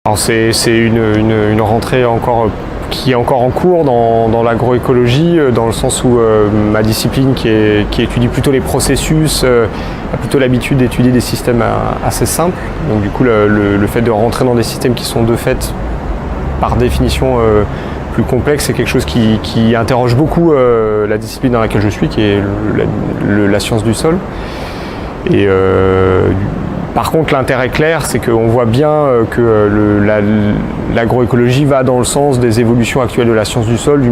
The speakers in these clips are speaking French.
Alors c'est une rentrée qui est encore en cours dans l'agroécologie, dans le sens où ma discipline qui étudie plutôt les processus a plutôt l'habitude d'étudier des systèmes assez simples. Donc du coup le fait de rentrer dans des systèmes qui sont de fait par définition plus complexes, c'est quelque chose qui interroge beaucoup la discipline dans laquelle je suis, qui est la science du sol. Et par contre, l'intérêt clair, c'est qu'on voit bien que l'agroécologie va dans le sens des évolutions actuelles de la science du sol,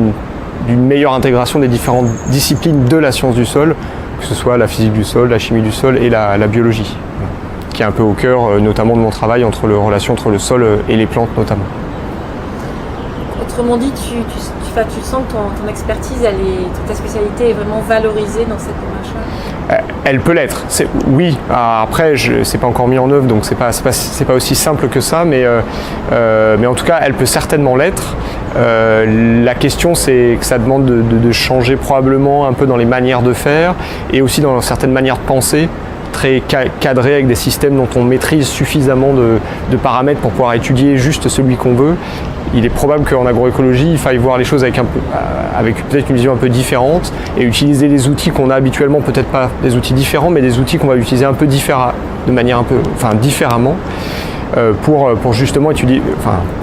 d'une meilleure intégration des différentes disciplines de la science du sol, que ce soit la physique du sol, la chimie du sol et la biologie, qui est un peu au cœur notamment de mon travail entre la relation entre le sol et les plantes notamment. Autrement dit, tu sens que ton expertise, ta spécialité est vraiment valorisée dans cette démarche-là? Elle peut l'être, oui. Après, c'est pas encore mis en œuvre, donc c'est pas aussi simple que ça, mais en tout cas, elle peut certainement l'être. La question, c'est que ça demande de changer probablement un peu dans les manières de faire et aussi dans certaines manières de penser, très cadrées avec des systèmes dont on maîtrise suffisamment de paramètres pour pouvoir étudier juste celui qu'on veut. Il est probable qu'en agroécologie, il faille voir les choses avec peut-être une vision un peu différente et utiliser les outils qu'on a habituellement, peut-être pas des outils différents, mais des outils qu'on va utiliser un peu différemment pour justement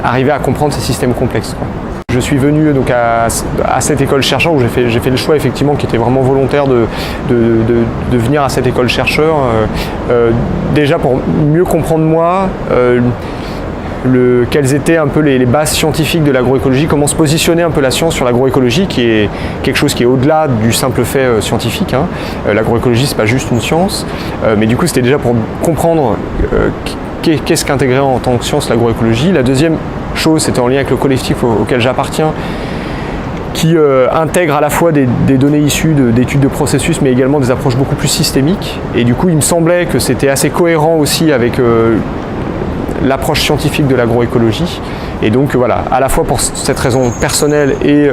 arriver à comprendre ces systèmes complexes, quoi. Je suis venu donc à cette école chercheur où j'ai fait le choix effectivement qui était vraiment volontaire de venir à cette école chercheur, déjà pour mieux comprendre moi quelles étaient un peu les bases scientifiques de l'agroécologie, comment se positionner un peu la science sur l'agroécologie, qui est quelque chose qui est au-delà du simple fait scientifique. L'agroécologie, c'est pas juste une science, mais du coup c'était déjà pour comprendre qu'est-ce qu'intégrer en tant que science l'agroécologie. La deuxième chose, c'était en lien avec le collectif auquel j'appartiens, qui intègre à la fois des données issues d'études de processus, mais également des approches beaucoup plus systémiques. Et du coup, il me semblait que c'était assez cohérent aussi avec l'approche scientifique de l'agroécologie. Et donc voilà, à la fois pour cette raison personnelle et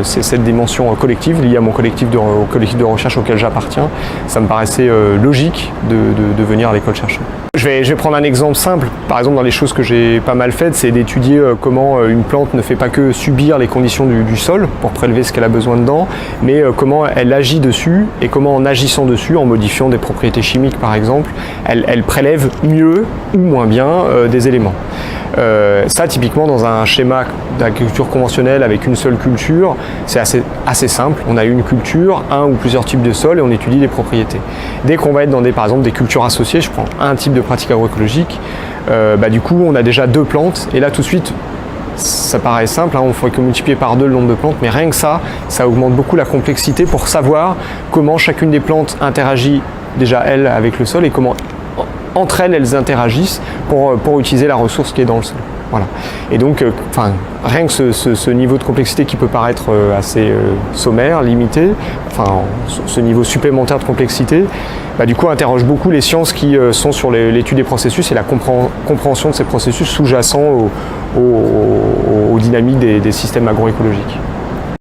cette dimension collective liée à au collectif de recherche auquel j'appartiens, ça me paraissait logique de venir à l'école chercheur. Je vais prendre un exemple simple. Par exemple, dans les choses que j'ai pas mal faites, c'est d'étudier comment une plante ne fait pas que subir les conditions du sol pour prélever ce qu'elle a besoin dedans, mais comment elle agit dessus et comment en agissant dessus, en modifiant des propriétés chimiques par exemple, elle prélève mieux ou moins bien des éléments. Ça, typiquement, dans un schéma d'agriculture conventionnelle avec une seule culture, c'est assez simple. On a une culture, un ou plusieurs types de sols et on étudie les propriétés. Dès qu'on va être dans par exemple des cultures associées, je prends un type de pratique agroécologique, du coup, on a déjà deux plantes et là, tout de suite, ça paraît simple, on ne ferait que multiplier par 2 le nombre de plantes, mais rien que ça augmente beaucoup la complexité pour savoir comment chacune des plantes interagit déjà, elle, avec le sol et comment entre elles interagissent pour utiliser la ressource qui est dans le sol. Voilà. Et donc, rien que ce niveau de complexité qui peut paraître assez sommaire, limité, ce niveau supplémentaire de complexité, du coup interroge beaucoup les sciences qui sont sur l'étude des processus et la compréhension de ces processus sous-jacents aux dynamiques des systèmes agroécologiques.